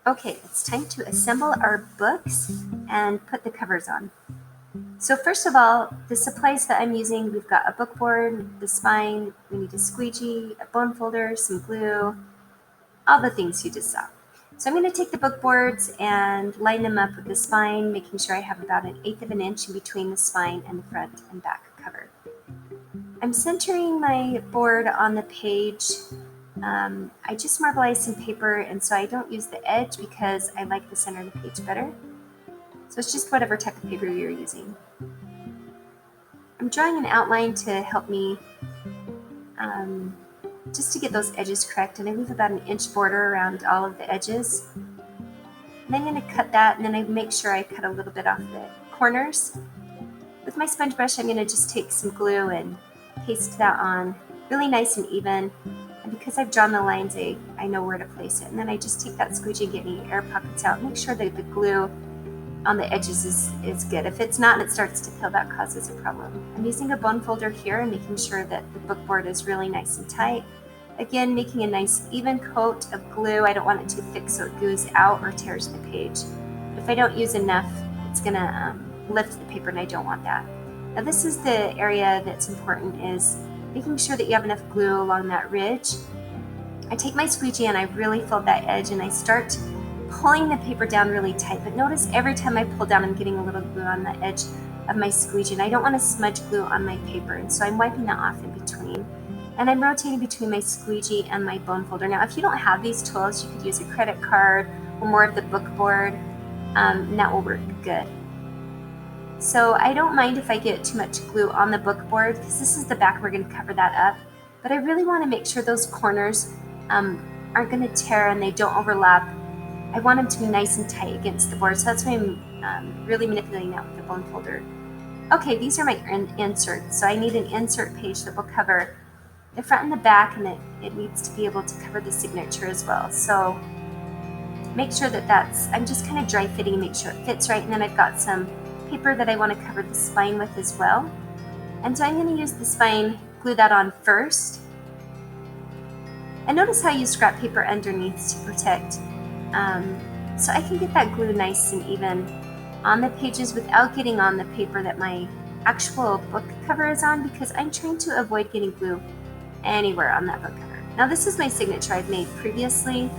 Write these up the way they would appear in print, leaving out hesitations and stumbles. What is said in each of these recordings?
Okay, it's time to assemble our books and put the covers on. So first of all, the supplies that I'm using, we've got a book board, the spine, we need a squeegee, a bone folder, some glue, all the things you just saw. So I'm going to take the book boards and line them up with the spine, making sure I have about 1/8 of an inch in between the spine and the front and back cover. I'm centering my board on the page. I just marbleized some paper, and so I don't use the edge because I like the center of the page better. So it's just whatever type of paper you're using. I'm drawing an outline to help me um, just to get those edges correct, and I leave about 1 inch border around all of the edges. And I'm going to cut that, and then I make sure I cut a little bit off the corners. With my sponge brush, I'm going to just take some glue and paste that on really nice and even. And because I've drawn the lines, I know where to place it. And then I just take that squeegee and get any air pockets out. Make sure that the glue on the edges is good. If it's not and it starts to peel, that causes a problem. I'm using a bone folder here and making sure that the book board is really nice and tight. Again, making a nice even coat of glue. I don't want it too thick so it goos out or tears the page. But if I don't use enough, it's going to lift the paper, and I don't want that. Now this is the area that's important, is making sure that you have enough glue along that ridge. I take my squeegee and I really fold that edge, and I start pulling the paper down really tight. But notice every time I pull down, I'm getting a little glue on the edge of my squeegee, and I don't want to smudge glue on my paper, and so I'm wiping that off in between. And I'm rotating between my squeegee and my bone folder. Now, if you don't have these tools, you could use a credit card or more of the book board, and that will work good. So I don't mind if I get too much glue on the book board, because this is the back, we're going to cover that up. But I really want to make sure those corners aren't going to tear and they don't overlap. I want them to be nice and tight against the board, so that's why I'm really manipulating that with the bone folder. Okay, these are my inserts. So I need an insert page that will cover the front and the back, and it needs to be able to cover the signature as well. So make sure that I'm just kind of dry fitting and make sure it fits right. And then I've got some paper that I want to cover the spine with as well. And so I'm going to use the spine, glue that on first. And notice how you scrap paper underneath to protect. So I can get that glue nice and even on the pages without getting on the paper that my actual book cover is on, because I'm trying to avoid getting glue anywhere on that book cover. Now this is my signature I've made previously,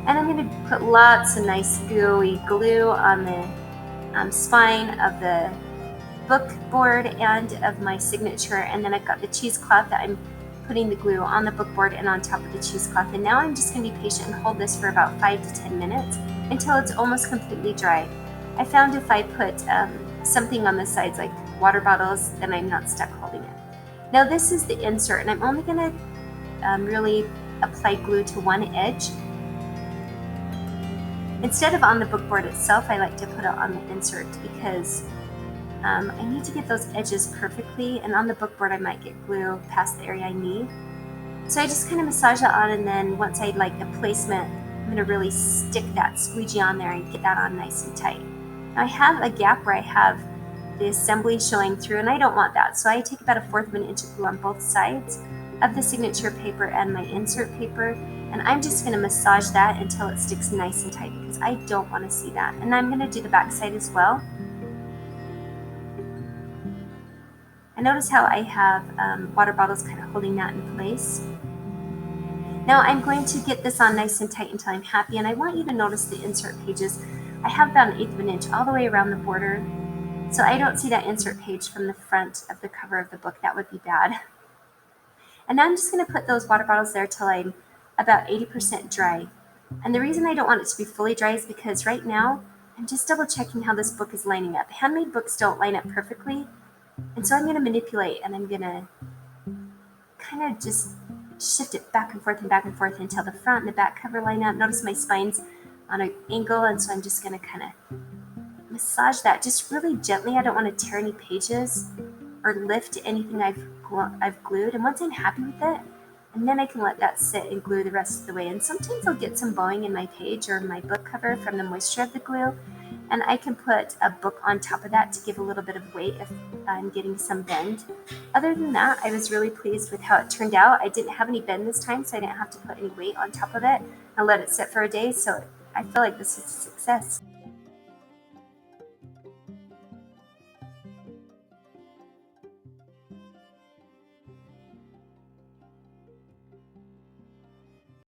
and I'm going to put lots of nice gooey glue on the spine of the book board and of my signature, and then I've got the cheesecloth that I'm putting the glue on the book board and on top of the cheesecloth. And now I'm just going to be patient and hold this for about 5 to 10 minutes until it's almost completely dry. I found if I put something on the sides like water bottles, then I'm not stuck holding it. Now this is the insert, and I'm only going to really apply glue to one edge. Instead of on the book board itself, I like to put it on the insert because I need to get those edges perfectly, and on the book board I might get glue past the area I need. So I just kind of massage that on, and then once I like the placement, I'm going to really stick that squeegee on there and get that on nice and tight. Now I have a gap where I have the assembly showing through, and I don't want that, so I take about 1/4 of an inch of glue on both sides of the signature paper and my insert paper, and I'm just going to massage that until it sticks nice and tight, because I don't want to see that. And I'm going to do the back side as well. And notice how I have water bottles kind of holding that in place. Now I'm going to get this on nice and tight until I'm happy, and I want you to notice the insert pages. I have about 1/8 of an inch all the way around the border, so I don't see that insert page from the front of the cover of the book. That would be bad. And now I'm just going to put those water bottles there till I'm about 80% dry. And the reason I don't want it to be fully dry is because right now I'm just double checking how this book is lining up. Handmade books don't line up perfectly, and so I'm going to manipulate, and I'm going to kind of just shift it back and forth until the front and the back cover line up. Notice my spine's on an angle, and so I'm just going to kind of massage that just really gently. I don't want to tear any pages or lift anything I've glued. And once I'm happy with it, and then I can let that sit and glue the rest of the way. And sometimes I'll get some bowing in my page or my book cover from the moisture of the glue, and I can put a book on top of that to give a little bit of weight if I'm getting some bend. Other than that, I was really pleased with how it turned out. I didn't have any bend this time, so I didn't have to put any weight on top of it. I let it sit for a day, so I feel like this is a success.